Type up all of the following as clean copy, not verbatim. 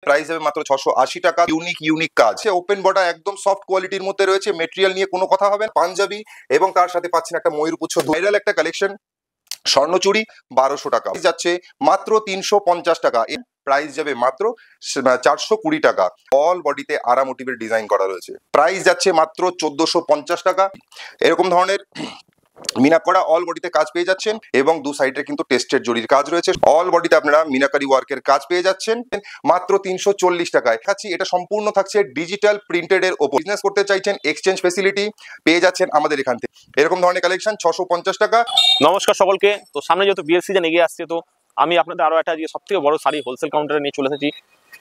Price যাবে মাত্র 680 টাকা। ইউনিক কাজ, ওপেন বর্ডার, একদম সফট কোয়ালিটির মধ্যে রয়েছে, মেটেরিয়াল নিয়ে কোনো কথা হবে না। পাঞ্জাবি এবং তার সাথে পাচ্ছেন একটা ময়ূরপুচ্ছ, ভাইরাল একটা কালেকশন। স্বর্ণচুড়ি 1200 টাকা যাচ্ছে মাত্র 350 টাকা। প্রাইস যাবে মাত্র 420 টাকা। অল বডিতে আরা মোটিভের ডিজাইন করা রয়েছে, প্রাইস যাচ্ছে মাত্র 1450 টাকা। এরকম ধরনের মিনাকড়া অল বডিতে কাজ পেয়ে যাচ্ছেন এবং দু সাইডে কিন্তু টেস্টেড জরির কাজ রয়েছে। অল বডিতে আপনারা মিনাকারি ওয়ার্কের কাজ পেয়ে যাচ্ছেন মাত্র 340 টাকায়। খাচ্ছি এটা সম্পূর্ণ থাকছে ডিজিটাল প্রিন্টেড এর ওপর। বিজনেস করতে চাইছেন, এক্সচেঞ্জ ফেসিলিটি পেয়ে যাচ্ছেন আমাদের এখান থেকে। এরকম ধরনের কালেকশন 650 টাকা। নমস্কার সকলকে। তো সামনে যেহেতু বিয়ের সিজন এগিয়ে আসছে, তো আমি আপনাদের আরো একটা সব থেকে বড় শাড়ি হোলসেল কাউন্টারে নিয়ে চলে এসেছি।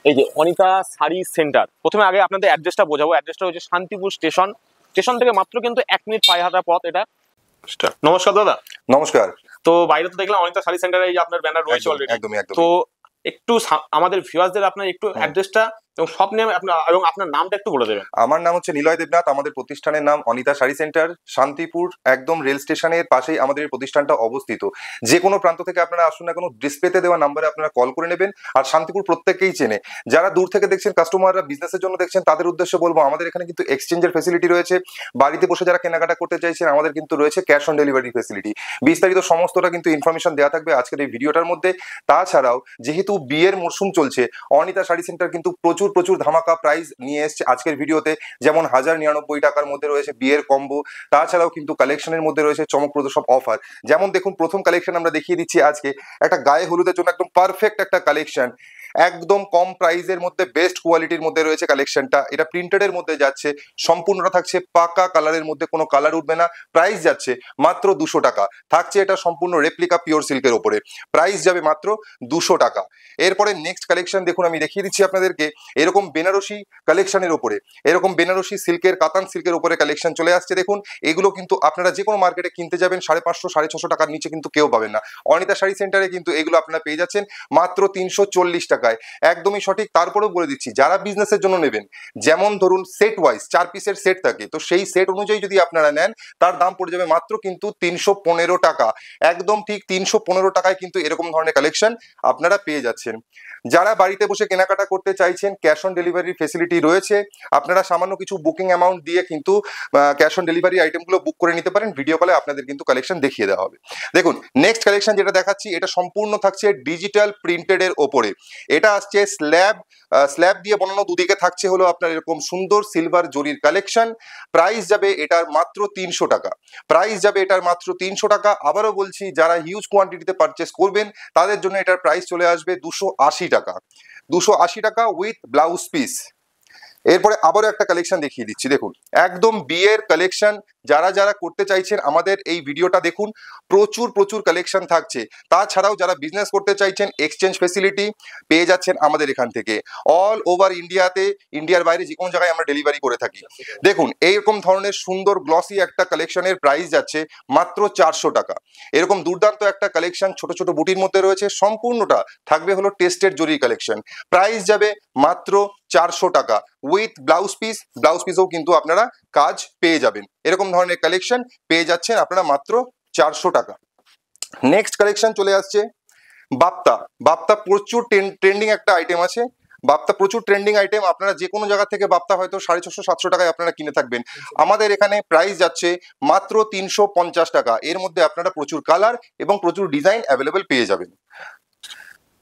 এই যে অনিতা শাড়ি সেন্টার। প্রথমে আগে আপনাদের অ্যাড্রেসটা বোঝাবো। অ্যাড্রেসটা হচ্ছে শান্তিপুর স্টেশন থেকে মাত্র কিন্তু 1 মিনিট পায়ে হাঁটা পথ এটা। নমস্কার দাদা। নমস্কার। তো বাইরে তো দেখলাম অনিতা শাড়ি সেন্টারে এই যে আপনার ব্যানার রয়েছে অলরেডি। একদমই। তো একটু আমাদের ভিউয়ারদের আপনার একটু অ্যাড্রেসটা এবং সব নেম এবং আপনার নামটা একটু বলে দেবেন। আমার নাম হচ্ছে নিলয় দেবনাথ, আমাদের প্রতিষ্ঠানের নাম অনিতা শাড়ি সেন্টার, শান্তিপুর একদম রেল স্টেশনের পাশেই আমাদের এই প্রতিষ্ঠানটা অবস্থিত। যে কোনো প্রান্ত থেকে আপনারা আসুন না, কোনো ডিসপ্লেতে দেওয়া নাম্বারে আপনারা কল করে নেবেন। আর শান্তিপুর প্রত্যেককেই চেনে। যারা দূর থেকে দেখছেন, কাস্টমাররা বিজনেসের জন্য দেখছেন, তাদের উদ্দেশ্যে বলবো আমাদের এখানে কিন্তু এক্সচেঞ্জের ফেসিলিটি রয়েছে। বাড়িতে বসে যারা কেনাকাটা করতে চাইছেন, আমাদের কিন্তু রয়েছে ক্যাশ অন ডেলিভারি ফেসিলিটি। বিস্তারিত সমস্তটা কিন্তু ইনফরমেশন দেওয়া থাকবে আজকের এই ভিডিওটার মধ্যে। তাছাড়াও যেহেতু বিয়ের মরশুম চলছে, অনিতা শাড়ি সেন্টার কিন্তু প্রচুর ধামাকা প্রাইস নিয়ে এসছে আজকের ভিডিওতে। যেমন 1099 টাকার মধ্যে রয়েছে বিয়ের কম্বো। তাছাড়াও কিন্তু কালেকশনের মধ্যে রয়েছে চমকপ্রদ সব অফার। যেমন দেখুন, প্রথম কালেকশন আমরা দেখিয়ে দিচ্ছি আজকে একটা গায়ে হলুদের জন্য একদম পারফেক্ট একটা কালেকশন। একদম কম প্রাইসের মধ্যে বেস্ট কোয়ালিটির মধ্যে রয়েছে কালেকশনটা। এটা প্রিন্টেড এর মধ্যে যাচ্ছে, সম্পূর্ণটা থাকছে পাকা কালারের মধ্যে, কোনো কালার উঠবে না। প্রাইস যাচ্ছে মাত্র 200 টাকা। থাকছে এটা সম্পূর্ণ রেপ্লিকা পিওর সিল্কের উপরে, প্রাইস যাবে মাত্র 200 টাকা। এরপরে নেক্সট কালেকশন দেখুন, আমি দেখিয়ে দিচ্ছি আপনাদেরকে। এরকম বেনারসি কালেকশনের উপরে, এরকম বেনারসি সিল্কের, কাতান সিল্কের উপরে কালেকশন চলে আসছে। দেখুন, এগুলো কিন্তু আপনারা যে কোনো মার্কেটে কিনতে যাবেন 550 650 টাকার নিচে কিন্তু কেউ পাবেন না। অনিতা শাড়ি সেন্টারে কিন্তু এগুলো আপনারা পেয়ে যাচ্ছেন মাত্র 340 টাকায়। একদমই সঠিক। তারপরেও বলে দিচ্ছি, যারা বিজনেসের জন্য নেবেন, যেমন ধরুন সেট ওয়াইজ 4 পিসের সেট থাকে, তো সেই সেট অনুযায়ী যদি আপনারা নেন, তার দাম পড়ে যাবে মাত্র কিন্তু 315 টাকা। একদম ঠিক 315 টাকায় কিন্তু এরকম ধরনের কালেকশন আপনারা পেয়ে যাচ্ছেন। যারা বাড়িতে বসে কেনাকাটা করতে চাইছেন, ক্যাশ অন ডেলিভারি ফেসিলিটি রয়েছে। আপনারা সামান্য কিছু বুকিং অ্যামাউন্ট দিয়ে কিন্তু ক্যাশ অন ডেলিভারি আইটেমগুলো বুক করে নিতে পারেন। ভিডিও কলে আপনাদের কিন্তু কালেকশন দেখিয়ে দেওয়া হবে। দেখুন, নেক্সট কালেকশন যেটা দেখাচ্ছি, এটা সম্পূর্ণ থাকছে ডিজিটাল প্রিন্টেড এর ওপরে। এটা আসছে স্ল্যাব দিয়ে বানানো, দুদিকে থাকছে হলো আপনার এরকম সুন্দর সিলভার জরির কালেকশন। প্রাইস যাবে এটার মাত্র 300 টাকা। প্রাইস যাবে এটার মাত্র 300 টাকা। আবারও বলছি, যারা হিউজ কোয়ান্টিটিতে পারচেস করবেন, তাদের জন্য এটার প্রাইস চলে আসবে 280 টাকা। 280 টাকা উইথ ব্লাউজ পিস। এরপরে আবারও একটা কালেকশন দেখিয়ে দিচ্ছি। দেখুন, একদম বিয়ের কালেকশন। যারা করতে চাইছেন, আমাদের এই ভিডিওটা দেখুন। প্রচুর কালেকশন থাকছে। তাছাড়াও যারা বিজনেস করতে চাইছেন, এক্সচেঞ্জ ফেসিলিটি পেয়ে যাচ্ছেন আমাদের এখান থেকে। অল ওভার ইন্ডিয়াতে, ইন্ডিয়ার বাইরে যে কোনো জায়গায় আমরা ডেলিভারি করে থাকি। দেখুন, এইরকম ধরনের সুন্দর গ্লসি একটা কালেকশনের প্রাইস যাচ্ছে মাত্র 400 টাকা। এরকম দুর্দান্ত একটা কালেকশন ছোট বুটির মধ্যে রয়েছে, সম্পূর্ণটা থাকবে হলো টেস্টেড জরি কালেকশন। প্রাইস যাবে মাত্র 400 টাকা উইথ ব্লাউজ পিস। ব্লাউজ পিসও কিন্তু আপনারা কাজ পেয়ে যাবেন। এরকম ধরনের কালেকশন পেয়ে যাচ্ছেন আপনারা মাত্র 400 টাকা। নেক্সট কালেকশন চলে আসছে বাপ্তা প্রচুর ট্রেন্ডিং একটা আইটেম আছে। বাপ্তা প্রচুর ট্রেন্ডিং আইটেম। আপনারা যে কোনো জায়গা থেকে বাপ্তা হয়তো 650 700 টাকায় আপনারা কিনে থাকবেন। আমাদের এখানে প্রাইস যাচ্ছে মাত্র 350 টাকা। এর মধ্যে আপনারা প্রচুর কালার এবং প্রচুর ডিজাইন অ্যাভেলেবেল পেয়ে যাবেন।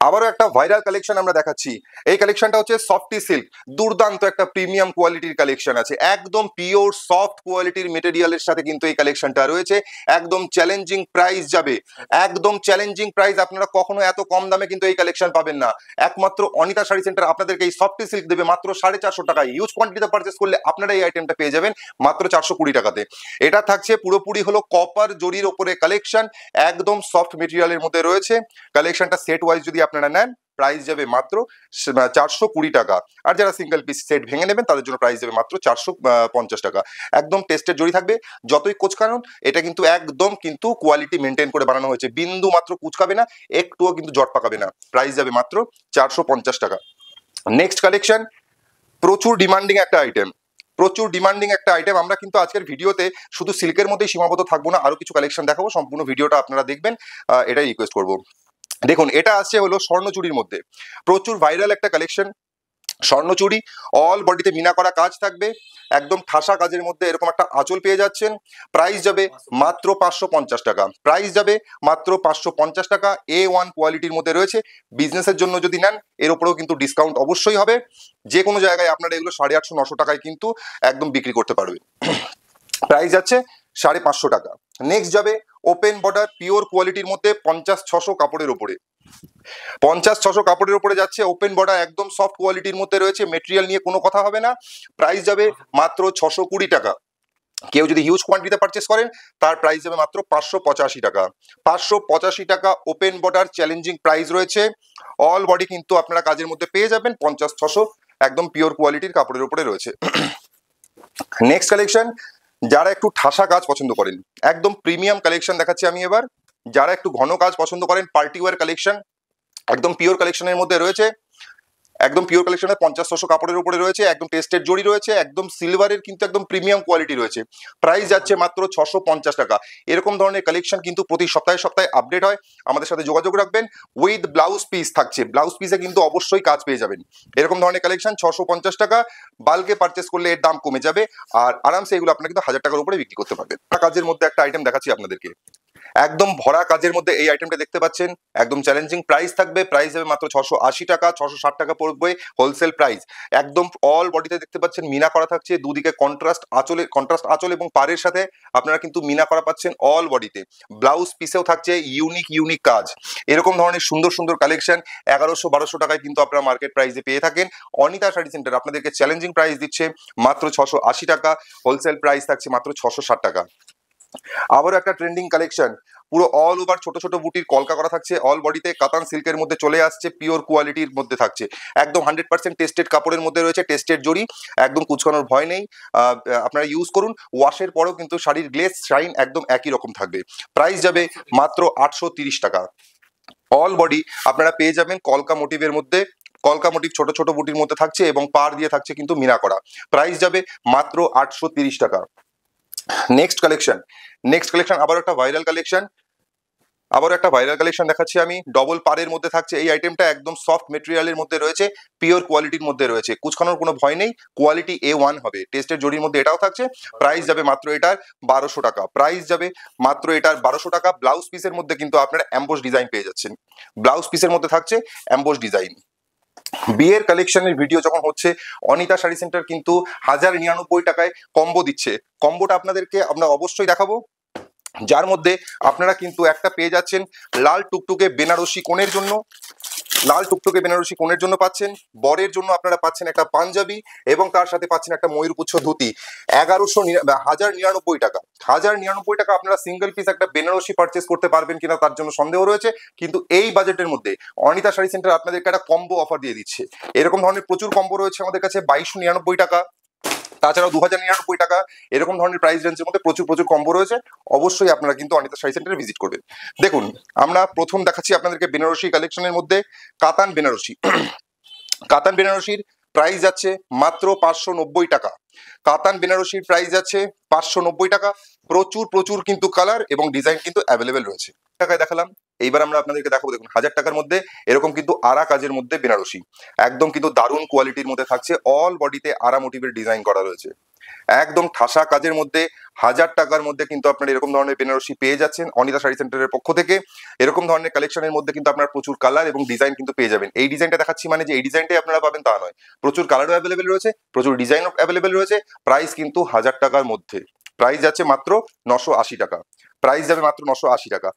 আবারও একটা ভাইরাল কালেকশন আমরা দেখাচ্ছি। এই কালেকশনটা হচ্ছে সফটি সিল্ক। দুর্দান্ত একটা প্রিমিয়াম কোয়ালিটির কালেকশন আছে। একদম পিওর সফট কোয়ালিটির মেটেরিয়ালের সাথে কিন্তু এই কালেকশনটা রয়েছে। একদম চ্যালেঞ্জিং প্রাইস যাবে, একদম চ্যালেঞ্জিং প্রাইস। আপনারা কখনো এত কম দামে কিন্তু এই কালেকশন পাবেন না। একমাত্র অনিতা শাড়ি সেন্টার আপনাদেরকে এই সফটি সিল্ক দেবে মাত্র 450 টাকায়। হিউজ কোয়ান্টিটিতে পারচেস করলে আপনারা এই আইটেমটা পেয়ে যাবেন মাত্র 420 টাকাতে। এটা থাকছে পুরোপুরি হলো কপার জরির ওপরে কালেকশন। একদম সফট মেটেরিয়ালের মধ্যে রয়েছে। কালেকশনটা সেট ওয়াইজ যদি আপনারা নেন, প্রাইস যাবে মাত্র 420 টাকা। আর যারা সিঙ্গেল পিস সেট ভেঙে নেবেন, তাদের জন্য প্রাইস যাবে মাত্র 450 টাকা। একদম টেস্টেড জরি থাকবে। যতই কোচকানুন, এটা কিন্তু একদম কিন্তু কোয়ালিটি মেনটেন করে বানানো হয়েছে। বিন্দু মাত্র কুচকাবে না, একটুও কিন্তু জট পাকাবে না। প্রাইস যাবে মাত্র 450 টাকা। নেক্সট কালেকশন প্রচুর ডিমান্ডিং একটা আইটেম। আমরা কিন্তু আজকের ভিডিওতে শুধু সিল্কের মধ্যেই সীমাবদ্ধ থাকবো না, আরো কিছু কালেকশন দেখাবো। সম্পূর্ণ ভিডিওটা আপনারা দেখবেন, এটাই রিকোয়েস্ট করবো। দেখুন, এটা আসছে হলো স্বর্ণচুরির মধ্যে। প্রচুর ভাইরাল একটা কালেকশন। স্বর্ণচুড়ি অল বডিতে মিনা করা কাজ থাকবে, একদম ঠাসা কাজের মধ্যে এরকম একটা আঁচল পেয়ে যাচ্ছেন। প্রাইস যাবে মাত্র 550 টাকা। প্রাইস যাবে মাত্র 550 টাকা। A1 কোয়ালিটির মধ্যে রয়েছে। বিজনেসের জন্য যদি নেন এর উপরেও কিন্তু ডিসকাউন্ট অবশ্যই হবে। যে কোনো জায়গায় আপনারা এগুলো 850-900 টাকায় কিন্তু একদম বিক্রি করতে পারবেন। প্রাইস যাচ্ছে 550 টাকা। নেক্সট যাবে ওপেন বর্ডার পিওর কোয়ালিটির মধ্যে 50-600 কাপড়ের উপরে। 50-600 কাপড়ের উপরে যাচ্ছে ওপেন বর্ডার, একদম সফট কোয়ালিটির মধ্যে রয়েছে। মেটেরিয়াল নিয়ে কোনো কথা হবে না। প্রাইস যাবে মাত্র 620 টাকা। কেউ যদি হিউজ কোয়ান্টিটিতে পারচেস করেন তার প্রাইস যাবে মাত্র 585 টাকা। 585 টাকা ওপেন বর্ডার চ্যালেঞ্জিং প্রাইস রয়েছে। অল বডি কিন্তু আপনারা কাজের মধ্যে পেয়ে যাবেন 50-600, একদম পিওর কোয়ালিটির কাপড়ের উপরে রয়েছে। নেক্সট কালেকশন, যারা একটু ঠাসা কাজ পছন্দ করেন, একদম প্রিমিয়াম কালেকশন দেখাচ্ছি আমি এবার। যারা একটু ঘন কাজ পছন্দ করেন, পার্টি ওয়্যার কালেকশন, একদম পিওর কালেকশনের মধ্যে রয়েছে। একদম পিওর কালেকশনে 50-600 কাপড়ের উপরে রয়েছে। একদম টেস্টেড জড়ি রয়েছে, একদম সিলভারের কিন্তু একদম প্রিমিয়াম কোয়ালিটি রয়েছে। প্রাইস যাচ্ছে মাত্র 650 টাকা। এরকম ধরনের কালেকশন কিন্তু প্রতি সপ্তাহে সপ্তাহে আপডেট হয়। আমাদের সাথে যোগাযোগ রাখবেন। উইথ ব্লাউজ পিস থাকছে, ব্লাউজ পিসে কিন্তু অবশ্যই কাজ পেয়ে যাবেন। এরকম ধরনের কালেকশন 650 টাকা। বাল্কে পারচেস করলে এর দাম কমে যাবে, আর আরামসে এগুলো আপনারা কিন্তু 1000 টাকার উপরে বিক্রি করতে পারবেন। কাজের মধ্যে একটা আইটেম দেখাচ্ছি আপনাদেরকে, একদম ভরা কাজের মধ্যে এই আইটেমটা দেখতে পাচ্ছেন। একদম চ্যালেঞ্জিং প্রাইস থাকবে। প্রাইস হবে মাত্র 680 টাকা। 660 টাকা পড়বে হোলসেল প্রাইস। একদম অল বডিতে দেখতে পাচ্ছেন মিনা করা থাকছে। দুদিকে কন্ট্রাস্ট আঁচল এবং পাড়ের সাথে আপনারা কিন্তু মিনা করা পাচ্ছেন অল বডিতে। ব্লাউজ পিসেও থাকছে ইউনিক কাজ। এরকম ধরনের সুন্দর সুন্দর কালেকশন 1100-1200 টাকায় কিন্তু আপনারা মার্কেট প্রাইসে পেয়ে থাকেন। অনিতা শাড়ি সেন্টার আপনাদেরকে চ্যালেঞ্জিং প্রাইস দিচ্ছে মাত্র 680 টাকা। হোলসেল প্রাইস থাকছে মাত্র 660 টাকা। আবারও একটা ট্রেন্ডিং কালেকশন, পুরো অল ওভার ছোট ছোট বুটির কলকা করা থাকছে। অল বডিতে কাতান সিল্কের মধ্যে চলে আসছে, পিওর কোয়ালিটির মধ্যে থাকছে। একদম 100% টেস্টেড কাপড়ের মধ্যে রয়েছে, টেস্টেড জড়ি, একদম কুচকানোর ভয় নেই। আপনারা ইউজ করুন, ওয়াশের পরেও কিন্তু শাড়ির গ্লেজ শাইন একদম একই রকম থাকবে। প্রাইস যাবে মাত্র 830 টাকা। অল বডি আপনারা পেয়ে যাবেন কলকা মোটিভের মধ্যে। কলকা মোটিভ ছোট ছোট বুটির মধ্যে থাকছে এবং পাড় দিয়ে থাকছে কিন্তু মিনা করা। প্রাইস যাবে মাত্র 830 টাকা। নেক্সট কালেকশন আবার একটা ভাইরাল কালেকশন দেখাচ্ছি আমি। ডবল পাড়ের মধ্যে থাকছে এই আইটেমটা। একদম সফট মেটেরিয়ালের মধ্যে রয়েছে, পিওর কোয়ালিটির মধ্যে রয়েছে। কুচকানোর কোনো ভয় নেই, কোয়ালিটি A1 হবে। টেস্টের জড়ির মধ্যে এটাও থাকছে। প্রাইস যাবে মাত্র এটার 1200 টাকা। প্রাইস যাবে মাত্র এটার 1200 টাকা। ব্লাউজ পিসের মধ্যে কিন্তু আপনারা অ্যাম্বোস ডিজাইন পেয়ে যাচ্ছেন। ব্লাউজ পিসের মধ্যে থাকছে অ্যাম্বোস ডিজাইন। বিয়ের কালেকশনের ভিডিও যখন হচ্ছে, অনিতা শাড়ি সেন্টার কিন্তু 1099 টাকায় কম্বো দিচ্ছে। কম্বোটা আপনাদেরকে আমরা অবশ্যই দেখাবো, যার মধ্যে আপনারা কিন্তু একটা পেয়ে যাচ্ছেন লাল টুকটুকে বেনারসি কোণের জন্য। লাল টুকটুকে বেনারসি কোণের জন্য পাচ্ছেন। বরের জন্য আপনারা পাচ্ছেন একটা পাঞ্জাবি এবং তার সাথে পাচ্ছেন একটা ময়ূরপুচ্ছ ধুতি। 1099 টাকা। 1099 টাকা আপনারা সিঙ্গেল পিস একটা বেনারসি পারচেস করতে পারবেন কিনা তার জন্য সন্দেহ রয়েছে, কিন্তু এই বাজেটের মধ্যে অনিতা শাড়ি সেন্টার আপনাদেরকে একটা কম্বো অফার দিয়ে দিচ্ছে। এরকম ধরনের প্রচুর কম্বো রয়েছে আমাদের কাছে। 2299 টাকা, তাছাড়াও 2099 টাকা। এরকম ধরনের প্রাইস রেঞ্জের মধ্যে প্রচুর কম্বো রয়েছে। অবশ্যই আপনারা কিন্তু অনিতা শাড়ি সেন্টারে ভিজিট করবেন। দেখুন, আমরা প্রথম দেখাচ্ছি আপনাদেরকে বেনারসি কালেকশনের মধ্যে কাতান বেনারসি। কাতান বেনারসির প্রাইস যাচ্ছে মাত্র 590 টাকা। কাতান বেনারসির প্রাইস যাচ্ছে 590 টাকা। প্রচুর কিন্তু কালার এবং ডিজাইন কিন্তু অ্যাভেলেবেল রয়েছে। টাকায় দেখালাম, এইবার আমরা আপনাদেরকে দেখাবো। দেখুন, 1000 টাকার মধ্যে এরকম কিন্তু আরা কাজের মধ্যে বেনারসি, একদম কিন্তু দারুণ কোয়ালিটির মধ্যে থাকছে। অল বডিতে আরা মোটিভের ডিজাইন করা রয়েছে। একদম ঠাসা কাজের মধ্যে 1000 টাকার মধ্যে কিন্তু আপনারা এরকম ধরনের বেনারসি পেয়ে যাচ্ছেন অনিতা শাড়ি সেন্টারের পক্ষ থেকে। এরকম ধরনের কালেকশনের মধ্যে কিন্তু আপনারা প্রচুর কালার এবং ডিজাইন কিন্তু পেয়ে যাবেন। এই ডিজাইনটা দেখাচ্ছি মানে যে এই ডিজাইনটাই আপনারা পাবেন তা নয়, প্রচুর কালারও অ্যাভেলেবেল রয়েছে, প্রচুর ডিজাইনও অ্যাভেলেবেল রয়েছে। প্রাইস কিন্তু 1000 টাকার মধ্যে। প্রাইস যাচ্ছে মাত্র 980 টাকা। প্রাইস যাবে মাত্র 980 টাকা।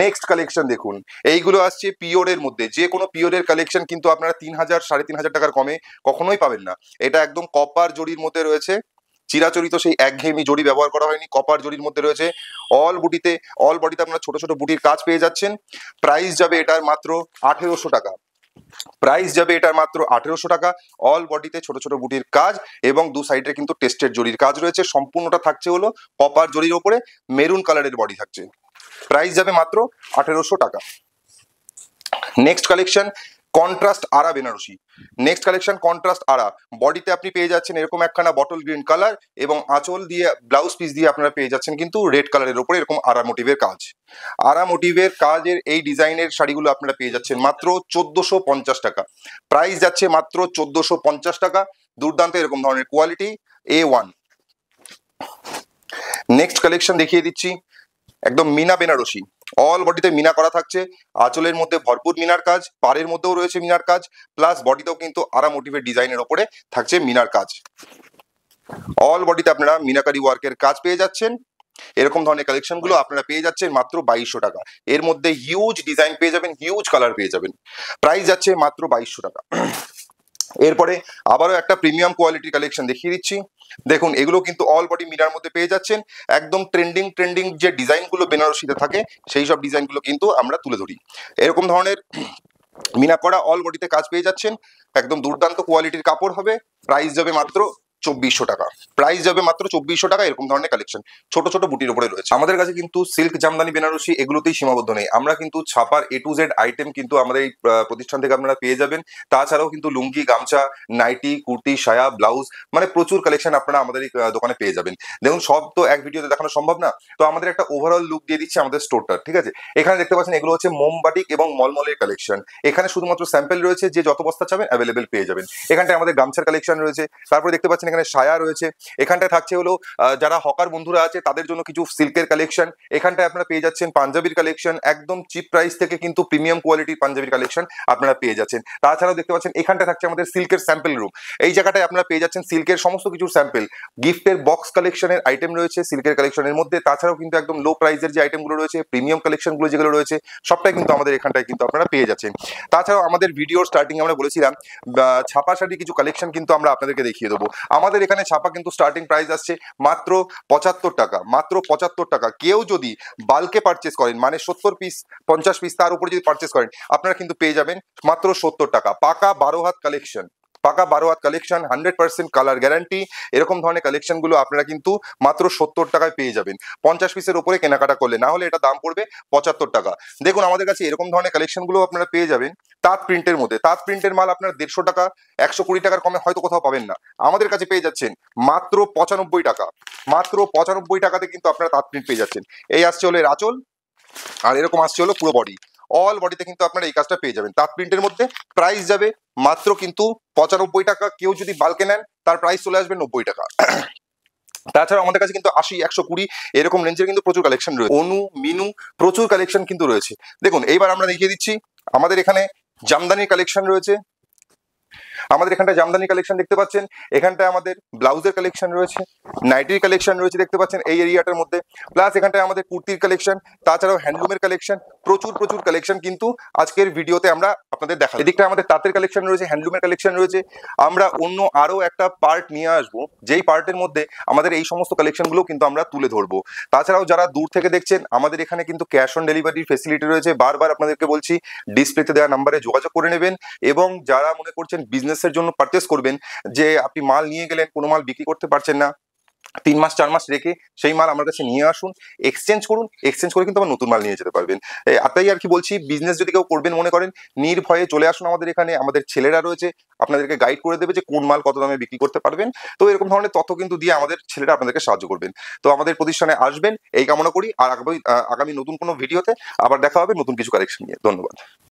নেক্সট কালেকশন দেখুন, এইগুলো আসছে পিওরের মধ্যে। যে কোনো পিওরের কালেকশন কিন্তু আপনারা 3000 3500 টাকার কমে কখনোই পাবেন না। এটা একদম কপার জড়ির মধ্যে রয়েছে। চিরাচরিত সেই একঘেয়েমি জড়ি ব্যবহার করা হয়নি, কপার জড়ির মধ্যে রয়েছে। অল বডিতে আপনারা ছোট ছোট বুটির কাজ পেয়ে যাচ্ছেন। প্রাইস যাবে এটার মাত্র 1800 টাকা। প্রাইস যাবে এটার মাত্র 1800 টাকা। অল বডিতে ছোট ছোট বুটির কাজ এবং দু সাইডে কিন্তু টেস্টেড জড়ির কাজ রয়েছে। সম্পূর্ণটা থাকছে হলো কপার জড়ির ওপরে, মেরুন কালারের বডি থাকছে। প্রাইস যাবে মাত্র 1800 টাকা। নেক্সট কালেকশন, কন্ট্রাস্ট আরা বেনারসি। নেক্সট কালেকশন কন্ট্রাস্ট আরা, বডিতে আপনি পেয়ে যাচ্ছেন এরকম একখানা বটল গ্রিন কালার এবং আঁচল দিয়ে ব্লাউজ পিস দিয়ে আপনারা পেয়ে যাচ্ছেন কিন্তু রেড কালারের উপরে এরকম আরা মোটিভের কাজ। আরা মোটিভের কাজের এই ডিজাইনের শাড়িগুলো আপনারা পেয়ে যাচ্ছেন মাত্র 1450 টাকা। প্রাইস যাচ্ছে মাত্র 1450 টাকা। দুর্দান্ত এরকম ধরনের কোয়ালিটি A1। নেক্সট কালেকশন দেখিয়ে দিচ্ছি, একদম মিনা বেনারসি, অল বডিতে মিনা করা থাকছে, আঁচলের মধ্যে ভরপুর মিনার কাজ, পাড়ের মধ্যেও রয়েছে মিনার কাজ, প্লাস বডিতেও কিন্তু আরা মোটিভের ডিজাইনের ওপরে থাকছে মিনার কাজ। অল বডিতে আপনারা মিনাকারি ওয়ার্কের কাজ পেয়ে যাচ্ছেন। এরকম ধরনের কালেকশন গুলো আপনারা পেয়ে যাচ্ছেন মাত্র 2200 টাকা। এর মধ্যে হিউজ ডিজাইন পেয়ে যাবেন, হিউজ কালার পেয়ে যাবেন। প্রাইস যাচ্ছে মাত্র 2200 টাকা। এরপরে আবারও একটা প্রিমিয়াম কোয়ালিটির কালেকশন দেখিয়ে দিচ্ছি। দেখুন এগুলো কিন্তু অল বডি মিনার মধ্যে পেয়ে যাচ্ছেন। একদম ট্রেন্ডিং যে ডিজাইনগুলো বেনারসিতে থাকে সেই সব ডিজাইনগুলো কিন্তু আমরা তুলে ধরি। এরকম ধরনের মিনা করা অল বডিতে কাজ পেয়ে যাচ্ছেন। একদম দুর্দান্ত কোয়ালিটির কাপড় হবে। প্রাইস যাবে মাত্র 2400 টাকা। প্রাইস যাবে মাত্র 2400 টাকা। এরকম ধরনের কালেকশন ছোট ছোট বুটির উপরে রয়েছে। আমাদের কাছে কিন্তু সিল্ক, জামদানি, বেনারসি এগুলোতেই সীমাবদ্ধ নেই। আমরা কিন্তু ছাপার A to Z আইটেম কিন্তু আমাদের এই প্রতিষ্ঠান থেকে আপনারা পেয়ে যাবেন। তাছাড়াও কিন্তু লুঙ্গি, গামছা, নাইটি, কুর্তি, সায়া, ব্লাউজ, মানে প্রচুর কালেকশন আপনারা আমাদের এই দোকানে পেয়ে যাবেন। দেখুন সব তো এক ভিডিওতে দেখানো সম্ভব না, তো আমাদের একটা ওভারঅল লুক দিয়ে দিচ্ছি আমাদের স্টোরটা, ঠিক আছে? এখানে দেখতে পাচ্ছেন এগুলো হচ্ছে মোমবাটিক এবং মলমলের কালেকশন। এখানে শুধুমাত্র স্যাম্পল রয়েছে, যে যত বস্তা চাবেন অ্যাভেলেবেল পেয়ে যাবেন। এখানটায় আমাদের গামছার কালেকশন রয়েছে। তারপরে দেখতে পাচ্ছেন এখানে সায়া রয়েছে। এখানটায় থাকছে হলো যারা হকার বন্ধুরা আছে তাদের জন্য কিছু সিল্কের কালেকশন। এখানটায় আপনারা পেয়ে যাচ্ছেন পাঞ্জাবির কালেকশন, একদম চিপ প্রাইস থেকে কিন্তু প্রিমিয়াম কোয়ালিটির পাঞ্জাবির কালেকশন আপনারা পেয়ে যাচ্ছেন। তাছাড়াও দেখতে পাচ্ছেন এখানটায় থাকছে আমাদের সিল্কের স্যাম্পল রুম। এই জায়গাটায় আপনারা পেয়ে যাচ্ছেন সিল্কের সমস্ত কিছু স্যাম্পল, গিফটের বক্স কালেকশনের আইটেম রয়েছে সিল্কের কালেকশনের মধ্যে। তাছাড়াও কিন্তু একদম লো প্রাইসের যে আইটেমগুলো রয়েছে, প্রিমিয়াম কালেকশনগুলো যেগুলো রয়েছে, সবটাই কিন্তু আমাদের এখানটায় কিন্তু আপনারা পেয়ে যাচ্ছেন। তাছাড়াও আমাদের ভিডিওর স্টার্টিং আমরা বলেছিলাম ছাপা শাড়ির কিছু কালেকশন কিন্তু আমরা আপনাদেরকে দেখিয়ে দেবো। আমাদের এখানে ছাপা কিন্তু স্টার্টিং প্রাইস আসছে মাত্র 75 টাকা। মাত্র 75 টাকা। কেউ যদি বাল্কে পারচেস করেন, মানে 70 পিস 50 পিস তার উপরে যদি পারচেস করেন, আপনারা কিন্তু পেয়ে যাবেন মাত্র 70 টাকা। পাকা 12 হাত কালেকশন, পাকা 12 হাত কালেকশন, 100% কালার গ্যারান্টি। এরকম ধরনের কালেকশন গুলো আপনারা কিন্তু মাত্র 70 টাকায় পেয়ে যাবেন 50 পিসের উপরে কেনাকাটা করলে। না হলে এটা দাম পড়বে 75 টাকা। দেখুন আমাদের কাছে এরকম ধরনের কালেকশন গুলো আপনারা পেয়ে যাবেন তাঁত প্রিন্টের মধ্যে। তাঁত প্রিন্টের মাল আপনার 150 টাকা, 120 টাকার কমে হয়তো কোথাও পাবেন না। আমাদের কাছে পেয়ে যাচ্ছেন মাত্র 95 টাকা। মাত্র 95 টাকাতে কিন্তু আপনারা তাঁত প্রিন্ট পেয়ে যাচ্ছেন। এই আসছে হলো এর আঁচল, আর এরকম আসছে হলো পুরো বডি। অল বডিতে কিন্তু আপনারা এই কাজটা পেয়ে যাবেন তাঁত প্রিন্টের মধ্যে। প্রাইস যাবে মাত্র কিন্তু 95 টাকা। কেউ যদি বাল্কে নেন তার প্রাইস চলে আসবে 90 টাকা। তাছাড়া আমাদের কাছে কিন্তু 80, 120 এরকম রেঞ্জের কিন্তু প্রচুর কালেকশন রয়েছে। অনু, মিনু, প্রচুর কালেকশন কিন্তু রয়েছে। দেখুন এইবার আমরা দেখিয়ে দিচ্ছি আমাদের এখানে জামদানির কালেকশন রয়েছে। আমাদের এখানটা জামদানি কালেকশন দেখতে পাচ্ছেন। এখানটায় আমাদের ব্লাউজের কালেকশন রয়েছে, নাইটির কালেকশন রয়েছে দেখতে পাচ্ছেন এই এরিয়াটার মধ্যে। প্লাস এখানটায় আমাদের কুর্তির কালেকশন, তাছাড়াও হ্যান্ডলুমের কালেকশন, প্রচুর কালেকশন কিন্তু আজকের ভিডিওতে আমরা আপনাদের দেখাই। এদিকটা আমাদের তাঁতের কালেকশন রয়েছে, হ্যান্ডলুমের কালেকশন রয়েছে। আমরা অন্য আরো একটা পার্ট নিয়ে আসবো, যেই পার্টের মধ্যে আমাদের এই সমস্ত কালেকশনগুলো কিন্তু আমরা তুলে ধরবো। তাছাড়াও যারা দূর থেকে দেখছেন, আমাদের এখানে কিন্তু ক্যাশ অন ডেলিভারির ফেসিলিটি রয়েছে। বারবার আপনাদেরকে বলছি ডিসপ্লেতে দেওয়া নাম্বারে যোগাযোগ করে নেবেন। এবং যারা মনে করছেন বিজনেসের জন্য পারচেস করবেন, যে আপনি মাল নিয়ে গেলেন, কোনো মাল বিক্রি করতে পারছেন না, 3 মাস 4 মাস রেখে সেই মাল আমার কাছে নিয়ে আসুন, এক্সচেঞ্জ করুন। এক্সচেঞ্জ করে কিন্তু আবার নতুন মাল নিয়ে যেতে পারবেন। তাই আর কি বলছি, বিজনেস যদি কেউ করবেন মনে করেন, নির্ভয়ে চলে আসুন আমাদের এখানে। আমাদের ছেলেরা রয়েছে, আপনাদেরকে গাইড করে দেবে যে কোন মাল কত দামে বিক্রি করতে পারবেন। তো এরকম ধরনের তথ্য কিন্তু দিয়ে আমাদের ছেলেরা আপনাদেরকে সাহায্য করবেন। তো আমাদের প্রতিষ্ঠানে আসবেন এই কামনা করি। আর আগামী নতুন কোনো ভিডিওতে আবার দেখা হবে নতুন কিছু কালেকশন নিয়ে। ধন্যবাদ।